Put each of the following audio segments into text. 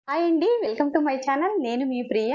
Hi అండి, welcome to my channel. నేను మీ ప్రియ.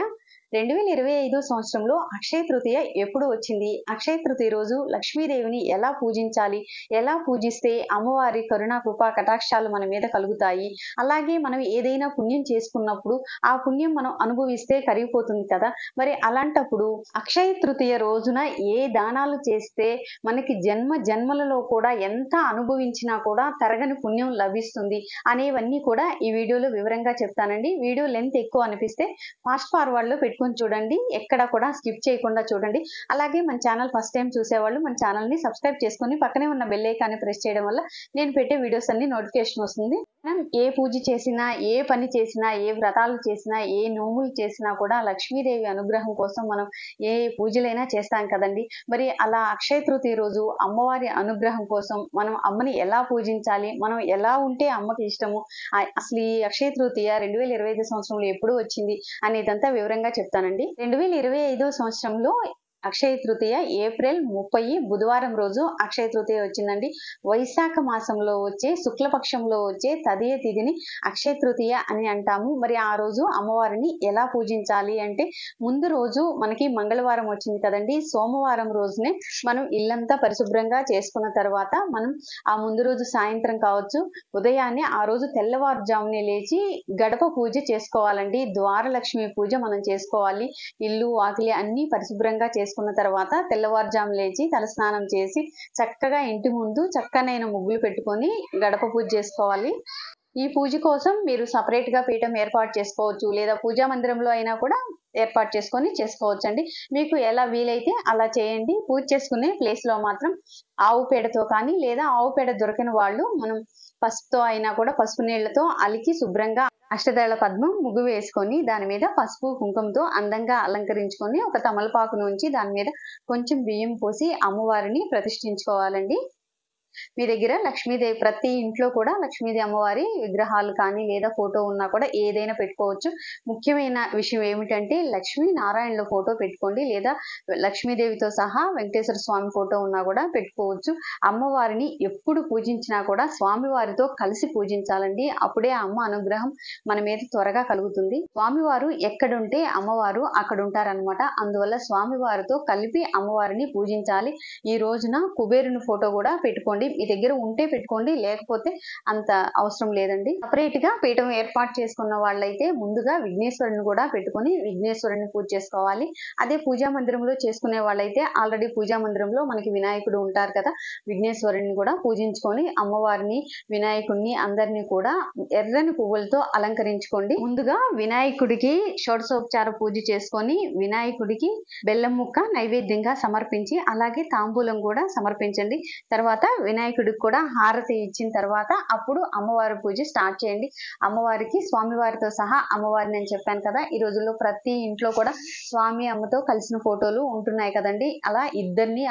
2025 సంవత్సరంలో అక్షయ తృతీయ ఎప్పుడు వచ్చింది? అక్షయ తృతీయ రోజు లక్ష్మీదేవిని ఎలా పూజించాలి? ఎలా పూజిస్తే అమ్మవారి కరుణా కృపా కటాక్షాలు మన మీద కలుగుతాయి? అలాగే మనం ఏదైనా పుణ్యం చేసుకున్నప్పుడు ఆ పుణ్యం మనం అనుభవిస్తే కరిగిపోతుంది కదా. మరి అలాంటప్పుడు అక్షయ తృతీయ రోజున ఏ దానాలు చేస్తే మనకి జన్మ జన్మలలో కూడా ఎంత అనుభవించినా కూడా తరగని పుణ్యం లభిస్తుంది అనేవన్నీ కూడా ఈ వీడియోలో వివరంగా చెప్తానండి. వీడియో లెంత్ ఎక్కువ అనిపిస్తే ఫాస్ట్ ఫార్వర్డ్ లో పెట్టుకొని చూడండి, ఎక్కడ కూడా స్కిప్ చేయకుండా చూడండి. అలాగే మన ఛానల్ ఫస్ట్ టైం చూసేవాళ్ళు మన ఛానల్ ని సబ్స్క్రైబ్ చేసుకొని పక్కనే ఉన్న బెల్ ఐకాన్ ని ప్రెస్ చేయడం వల్ల నేను పెట్టే వీడియోస్ అన్ని నోటిఫికేషన్ వస్తుంది. మనం ఏ పూజ చేసినా, ఏ పని చేసినా, ఏ వ్రతాలు చేసినా, ఏ నోములు చేసినా కూడా లక్ష్మీదేవి అనుగ్రహం కోసం మనం ఏ పూజలైనా చేస్తాం కదండి. మరి అలా అక్షయ తృతీయ రోజు అమ్మవారి అనుగ్రహం కోసం మనం అమ్మని ఎలా పూజించాలి, మనం ఎలా ఉంటే అమ్మకి ఇష్టము, అసలు ఈ అక్షయ తృతీయ 2025 సంవత్సరంలో ఎప్పుడు వచ్చింది అనేదంతా వివరంగా చెప్తానండి. 2025 సంవత్సరంలో అక్షయ తృతీయ ఏప్రిల్ 30 బుధవారం రోజు అక్షయ తృతీయ వచ్చిందండి. వైశాఖ మాసంలో వచ్చే శుక్లపక్షంలో వచ్చే తదియ తిథిని అక్షయ తృతీయ అని అంటాము. మరి ఆ రోజు అమ్మవారిని ఎలా పూజించాలి అంటే, ముందు రోజు మనకి మంగళవారం వచ్చింది కదండి. సోమవారం రోజునే మనం ఇల్లంతా పరిశుభ్రంగా చేసుకున్న తర్వాత మనం ఆ ముందు రోజు సాయంత్రం కావచ్చు, ఉదయాన్నే ఆ రోజు తెల్లవారుజామునే లేచి గడప పూజ చేసుకోవాలండి. ద్వారలక్ష్మి పూజ మనం చేసుకోవాలి. ఇల్లు వాకిలి అన్ని పరిశుభ్రంగా చేసుకున్న తర్వాత తెల్లవారుజాము లేచి తలస్నానం చేసి చక్కగా ఇంటి ముందు చక్కనైన ముగ్గులు పెట్టుకొని గడప పూజ చేసుకోవాలి. ఈ పూజ కోసం మీరు సపరేట్ గా పీఠం ఏర్పాటు చేసుకోవచ్చు, లేదా పూజా మందిరంలో అయినా కూడా ఏర్పాటు చేసుకొని చేసుకోవచ్చు అండి. మీకు ఎలా వీలైతే అలా చేయండి. పూజ చేసుకునే ప్లేస్ లో మాత్రం ఆవు పేడతో కానీ, లేదా ఆవు పేడ దొరికిన వాళ్ళు మనం పసుపుతో అయినా కూడా పసుపు నీళ్లతో అలికి శుభ్రంగా అష్టదళ పద్మం ముగ్గు వేసుకొని దాని మీద పసుపు కుంకుమతో అందంగా అలంకరించుకొని ఒక తమలపాకు నుంచి దాని మీద కొంచెం బియ్యం పోసి అమ్మవారిని ప్రతిష్ఠించుకోవాలండి. మీ దగ్గర లక్ష్మీదేవి, ప్రతి ఇంట్లో కూడా లక్ష్మీదేవి అమ్మవారి విగ్రహాలు కానీ లేదా ఫోటో ఉన్నా కూడా ఏదైనా పెట్టుకోవచ్చు. ముఖ్యమైన విషయం ఏమిటంటే లక్ష్మీ నారాయణల ఫోటో పెట్టుకోండి, లేదా లక్ష్మీదేవితో సహా వెంకటేశ్వర స్వామి ఫోటో ఉన్నా కూడా పెట్టుకోవచ్చు. అమ్మవారిని ఎప్పుడు పూజించినా కూడా స్వామివారితో కలిసి పూజించాలండి. అప్పుడే అమ్మ అనుగ్రహం మన మీద త్వరగా కలుగుతుంది. స్వామివారు ఎక్కడుంటే అమ్మవారు అక్కడ ఉంటారనమాట. అందువల్ల స్వామివారితో కలిపి అమ్మవారిని పూజించాలి. ఈ రోజున కుబేరుని ఫోటో కూడా పెట్టుకోండి. మీ దగ్గర ఉంటే పెట్టుకోండి, లేకపోతే అంత అవసరం లేదండి. సపరేట్ గా పీఠం ఏర్పాటు చేసుకున్న వాళ్ళైతే ముందుగా విఘ్నేశ్వరుని కూడా పెట్టుకొని విఘ్నేశ్వరుని పూజ చేసుకోవాలి. అదే పూజా మందిరంలో చేసుకునే వాళ్ళైతే ఆల్రెడీ పూజా మందిరంలో మనకి వినాయకుడు ఉంటారు కదా, విఘ్నేశ్వరుని కూడా పూజించుకొని అమ్మవారిని, వినాయకుడిని అందరినీ కూడా ఎర్రని పువ్వులతో అలంకరించుకోండి. ముందుగా వినాయకుడికి షోడశోపచార పూజ చేసుకొని వినాయకుడికి బెల్లం ముక్క నైవేద్యంగా సమర్పించి అలాగే తాంబూలం కూడా సమర్పించండి. తర్వాత వినాయకుడికి కూడా హారతి ఇచ్చిన తర్వాత అప్పుడు అమ్మవారి పూజ స్టార్ట్ చేయండి. అమ్మవారికి స్వామివారితో సహా అమ్మవారిని అని చెప్పాను కదా, ఈ రోజుల్లో ప్రతి ఇంట్లో కూడా స్వామి అమ్మతో కలిసిన ఫోటోలు ఉంటున్నాయి కదండి. అలా ఇద్దరిని,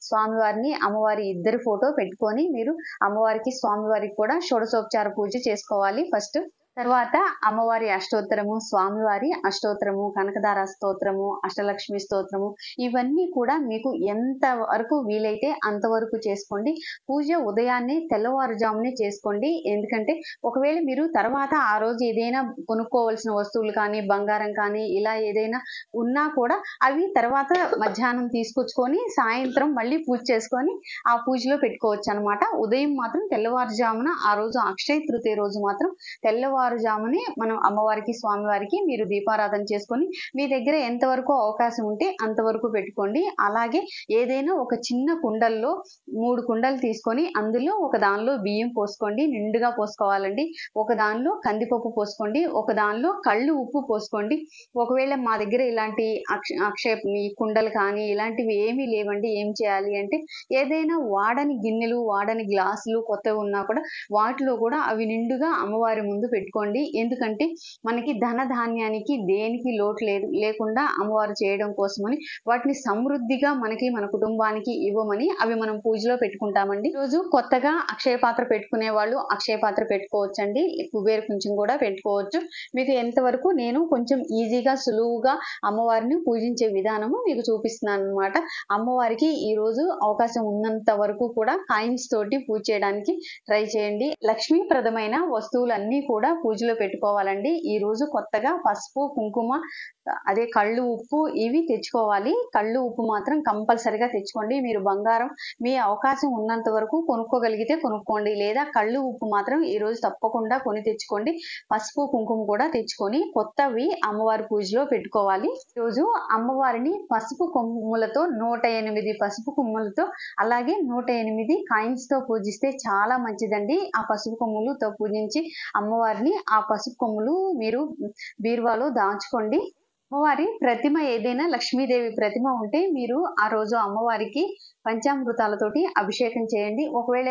స్వామివారిని అమ్మవారి ఇద్దరి ఫోటో పెట్టుకొని మీరు అమ్మవారికి స్వామివారికి కూడా షోడశోపచార పూజ చేసుకోవాలి ఫస్ట్. తర్వాత అమ్మవారి అష్టోత్తరము, స్వామివారి అష్టోత్తరము, కనకదార స్తోత్రము, అష్టలక్ష్మి స్తోత్రము, ఇవన్నీ కూడా మీకు ఎంత వరకు వీలైతే అంతవరకు చేసుకోండి. పూజ ఉదయాన్నే తెల్లవారుజామునే చేసుకోండి. ఎందుకంటే ఒకవేళ మీరు తర్వాత ఆ రోజు ఏదైనా కొనుక్కోవాల్సిన వస్తువులు కానీ, బంగారం కానీ ఇలా ఏదైనా ఉన్నా కూడా అవి తర్వాత మధ్యాహ్నం తీసుకొచ్చుకొని సాయంత్రం మళ్ళీ పూజ చేసుకొని ఆ పూజలో పెట్టుకోవచ్చు అనమాట. ఉదయం మాత్రం తెల్లవారుజామున ఆ రోజు అక్షయ తృతీయ రోజు మాత్రం తెల్లవారుజామునే మనం అమ్మవారికి స్వామివారికి మీరు దీపారాధన చేసుకొని మీ దగ్గర ఎంతవరకు అవకాశం ఉంటే అంతవరకు పెట్టుకోండి. అలాగే ఏదైనా ఒక చిన్న కుండల్లో 3 కుండలు తీసుకొని అందులో ఒక దానిలో బియ్యం పోసుకోండి, నిండుగా పోసుకోవాలండి. ఒక దానిలో కందిపప్పు పోసుకోండి, ఒక దానిలో కళ్ళు ఉప్పు పోసుకోండి. ఒకవేళ మా దగ్గర ఇలాంటి అక్షయ కుండలు కానీ ఇలాంటివి ఏమీ లేవండి, ఏం చేయాలి అంటే ఏదైనా వాడని గిన్నెలు, వాడని గ్లాసులు కొత్తవి ఉన్నా కూడా వాటిలో కూడా అవి నిండుగా అమ్మవారి ముందు పెట్టుకోండి. ఎందుకంటే మనకి ధన ధాన్యానికి దేనికి లోటు లేకుండా అమ్మవారు చేయడం కోసమని వాటిని సమృద్ధిగా మనకి, మన కుటుంబానికి ఇవ్వమని అవి మనం పూజలో పెట్టుకుంటామండి. రోజు కొత్తగా అక్షయ పాత్ర పెట్టుకునే వాళ్ళు అక్షయ పాత్ర పెట్టుకోవచ్చండి, కుబేర కుంచం కూడా పెట్టుకోవచ్చు. మీకు ఎంతవరకు నేను కొంచెం ఈజీగా సులువుగా అమ్మవారిని పూజించే విధానము మీకు చూపిస్తున్నాను అనమాట. అమ్మవారికి ఈ రోజు అవకాశం ఉన్నంత వరకు కూడా కాయిన్స్ తోటి పూజ చేయడానికి ట్రై చేయండి. లక్ష్మీప్రదమైన వస్తువులన్నీ కూడా పూజలో పెట్టుకోవాలండి. ఈ రోజు కొత్తగా పసుపు, కుంకుమ, అదే కళ్ళు ఉప్పు ఇవి తెచ్చుకోవాలి. కళ్ళు ఉప్పు మాత్రం కంపల్సరిగా తెచ్చుకోండి. మీరు బంగారం మీ అవకాశం ఉన్నంత వరకు కొనుక్కోగలిగితే కొనుక్కోండి, లేదా కళ్ళు ఉప్పు మాత్రం ఈ రోజు తప్పకుండా కొని తెచ్చుకోండి. పసుపు, కుంకుమ కూడా తెచ్చుకొని కొత్తవి అమ్మవారి పూజలో పెట్టుకోవాలి. రోజు అమ్మవారిని పసుపు కొమ్ములతో 108 పసుపు కొమ్ములతో అలాగే 108 కాయిన్స్ తో పూజిస్తే చాలా మంచిదండి. ఆ పసుపు కొమ్ములతో పూజించి అమ్మవారిని ఆ పసుపు కొమ్ములు మీరు బీరువాలో దాచుకోండి. అమ్మవారి ప్రతిమ ఏదైనా లక్ష్మీదేవి ప్రతిమ ఉంటే మీరు ఆ రోజు అమ్మవారికి పంచామృతాలతోటి అభిషేకం చేయండి. ఒకవేళ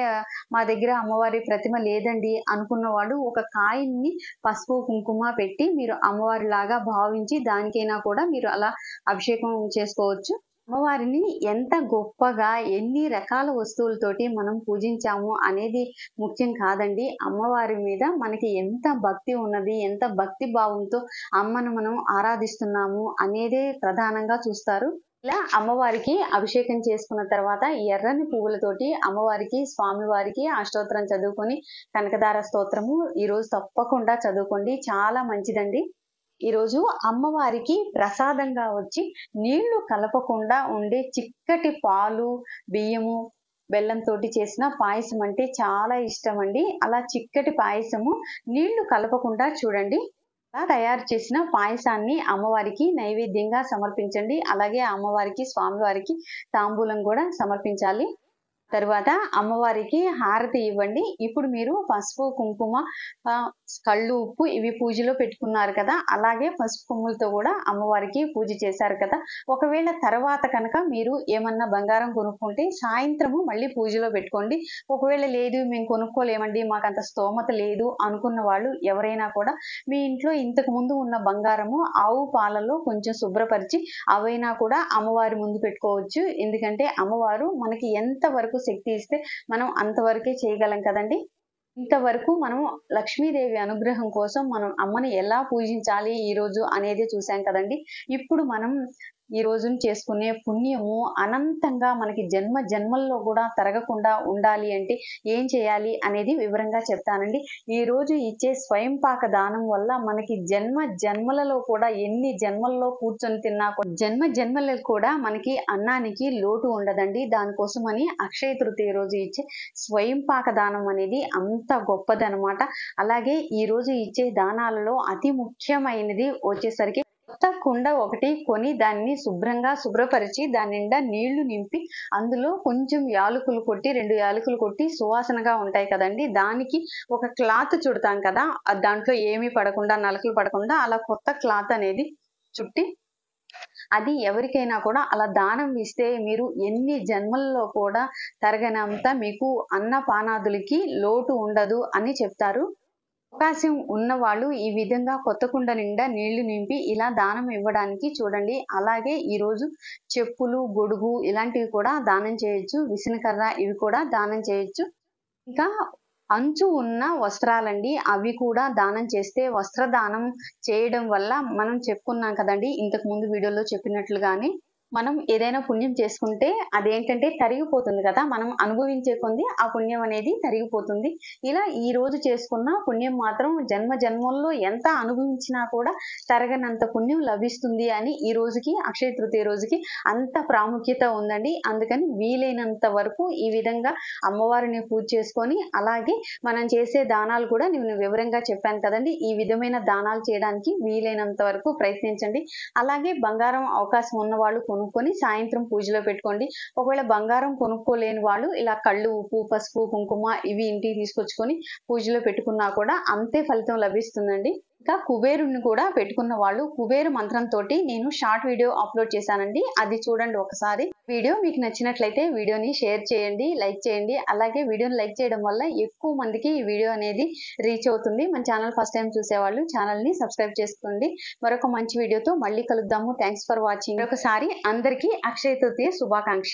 మా దగ్గర అమ్మవారి ప్రతిమ లేదండి అనుకున్న వాళ్ళు ఒక కాయిన్ని పసుపు కుంకుమ పెట్టి మీరు అమ్మవారి లాగా భావించి దానికైనా కూడా మీరు అలా అభిషేకం చేసుకోవచ్చు. అమ్మవారిని ఎంత గొప్పగా ఎన్ని రకాల వస్తువులతోటి మనం పూజించాము అనేది ముఖ్యం కాదండి. అమ్మవారి మీద మనకి ఎంత భక్తి ఉన్నది, ఎంత భక్తి భావంతో అమ్మను మనం ఆరాధిస్తున్నాము అనేదే ప్రధానంగా చూస్తారు. ఇలా అమ్మవారికి అభిషేకం చేసుకున్న తర్వాత ఎర్రని పువ్వులతోటి అమ్మవారికి స్వామివారికి అష్టోత్తరం చదువుకొని కనకదార స్తోత్రము ఈరోజు తప్పకుండా చదువుకోండి, చాలా మంచిదండి. ఈరోజు అమ్మవారికి ప్రసాదంగా వచ్చి నీళ్లు కలపకుండా ఉండే చిక్కటి పాలు, బియ్యము, బెల్లంతో చేసిన పాయసం అంటే చాలా ఇష్టం అండి. అలా చిక్కటి పాయసము నీళ్లు కలపకుండా చూడండి అలా తయారు చేసిన పాయసాన్ని అమ్మవారికి నైవేద్యంగా సమర్పించండి. అలాగే అమ్మవారికి స్వామివారికి తాంబూలం కూడా సమర్పించాలి. తర్వాత అమ్మవారికి హారతి ఇవ్వండి. ఇప్పుడు మీరు పసుపు, కుంకుమ, కళ్ళు ఉప్పు ఇవి పూజలో పెట్టుకున్నారు కదా, అలాగే పసుపు కొమ్ములతో కూడా అమ్మవారికి పూజ చేశారు కదా. ఒకవేళ తర్వాత కనుక మీరు ఏమన్నా బంగారం కొనుక్కుంటే సాయంత్రము మళ్ళీ పూజలో పెట్టుకోండి. ఒకవేళ లేదు మేము కొనుక్కోలేమండి మాకు అంత స్తోమత లేదు అనుకున్న వాళ్ళు ఎవరైనా కూడా మీ ఇంట్లో ఇంతకు ముందు ఉన్న బంగారము ఆవు పాలలో కొంచెం శుభ్రపరిచి అవైనా కూడా అమ్మవారి ముందు పెట్టుకోవచ్చు. ఎందుకంటే అమ్మవారు మనకి ఎంత వరకు శక్తి ఇస్తే మనం అంతవరకే చేయగలం కదండి. ఇంతవరకు మనం లక్ష్మీదేవి అనుగ్రహం కోసం మనం అమ్మని ఎలా పూజించాలి ఈ రోజు అనేది చూసాం కదండి. ఇప్పుడు మనం ఈ రోజున చేసుకునే పుణ్యము అనంతంగా మనకి జన్మ జన్మల్లో కూడా తరగకుండా ఉండాలి అంటే ఏం చేయాలి అనేది వివరంగా చెప్తానండి. ఈ రోజు ఇచ్చే స్వయం పాక దానం వల్ల మనకి జన్మ జన్మలలో కూడా ఎన్ని జన్మల్లో కూర్చొని తిన్నా జన్మ జన్మలకు కూడా మనకి అన్నానికి లోటు ఉండదండి. దానికోసమని అక్షయ తృతీయ రోజు ఇచ్చే స్వయం పాక దానం అనేది అంత గొప్పదనమాట. అలాగే ఈ రోజు ఇచ్చే దానాలలో అతి ముఖ్యమైనది వచ్చేసరికి కొత్త కుండ ఒకటి కొని దాన్ని శుభ్రపరిచి దాని నిండా నీళ్లు నింపి అందులో కొంచెం యాలకులు కొట్టి 2 యాలకులు కొట్టి సువాసనగా ఉంటాయి కదండి, దానికి ఒక క్లాత్ చుడతాం కదా, దాంట్లో ఏమీ పడకుండా నలకలు పడకుండా అలా కొత్త క్లాత్ అనేది చుట్టి అది ఎవరికైనా కూడా అలా దానం ఇస్తే మీరు ఎన్ని జన్మల్లో కూడా తరగనంత మీకు అన్నపానాదులకి లోటు ఉండదు అని చెప్తారు. అవకాశం ఉన్న వాళ్ళు ఈ విధంగా కొత్త కుండ నిండా నీళ్లు నింపి ఇలా దానం ఇవ్వడానికి చూడండి. అలాగే ఈరోజు చెప్పులు, గొడుగు ఇలాంటివి కూడా దానం చేయొచ్చు. విసనకర్ర ఇవి కూడా దానం చేయొచ్చు. ఇంకా అంచు ఉన్న వస్త్రాలండి, అవి కూడా దానం చేస్తే వస్త్రదానం చేయడం వల్ల మనం చెప్పుకున్నాం కదండి ఇంతకు ముందు వీడియోలో చెప్పినట్లుగానే మనం ఏదైనా పుణ్యం చేసుకుంటే అదేంటంటే తరిగిపోతుంది కదా, మనం అనుభవించే కొంది ఆ పుణ్యం అనేది తరిగిపోతుంది. ఇలా ఈ రోజు చేసుకున్న పుణ్యం మాత్రం జన్మ జన్మల్లో ఎంత అనుభవించినా కూడా తరగనంత పుణ్యం లభిస్తుంది అని ఈ రోజుకి అక్షయ తృతీయ రోజుకి అంత ప్రాముఖ్యత ఉందండి. అందుకని వీలైనంత వరకు ఈ విధంగా అమ్మవారిని పూజ చేసుకొని అలాగే మనం చేసే దానాలు కూడా నేను వివరంగా చెప్పాను కదండి, ఈ విధమైన దానాలు చేయడానికి వీలైనంత వరకు ప్రయత్నించండి. అలాగే బంగారం అవకాశం ఉన్న వాళ్ళు కొనుక్కొని సాయంత్రం పూజలో పెట్టుకోండి. ఒకవేళ బంగారం కొనుక్కోలేని వాళ్ళు ఇలా కళ్ళు ఉప్పు, పసుపు, కుంకుమ ఇవి ఇంటికి తీసుకొచ్చుకొని పూజలో పెట్టుకున్నా కూడా అంతే ఫలితం లభిస్తుందండి. ఇంకా కుబేరుని కూడా పెట్టుకున్న వాళ్ళు కుబేరు మంత్రంతో నేను షార్ట్ వీడియో అప్లోడ్ చేశానండి, అది చూడండి ఒకసారి. వీడియో మీకు నచ్చినట్లయితే వీడియోని షేర్ చేయండి, లైక్ చేయండి. అలాగే వీడియోని లైక్ చేయడం వల్ల ఎక్కువ మందికి ఈ వీడియో అనేది రీచ్ అవుతుంది. మన ఛానల్ ఫస్ట్ టైం చూసేవాళ్ళు ఛానల్ని సబ్స్క్రైబ్ చేసుకోండి. మరొక మంచి వీడియోతో మళ్ళీ కలుద్దాము. Thanks for watching. ఒకసారి అందరికీ అక్షయ తృతీయ శుభాకాంక్షలు.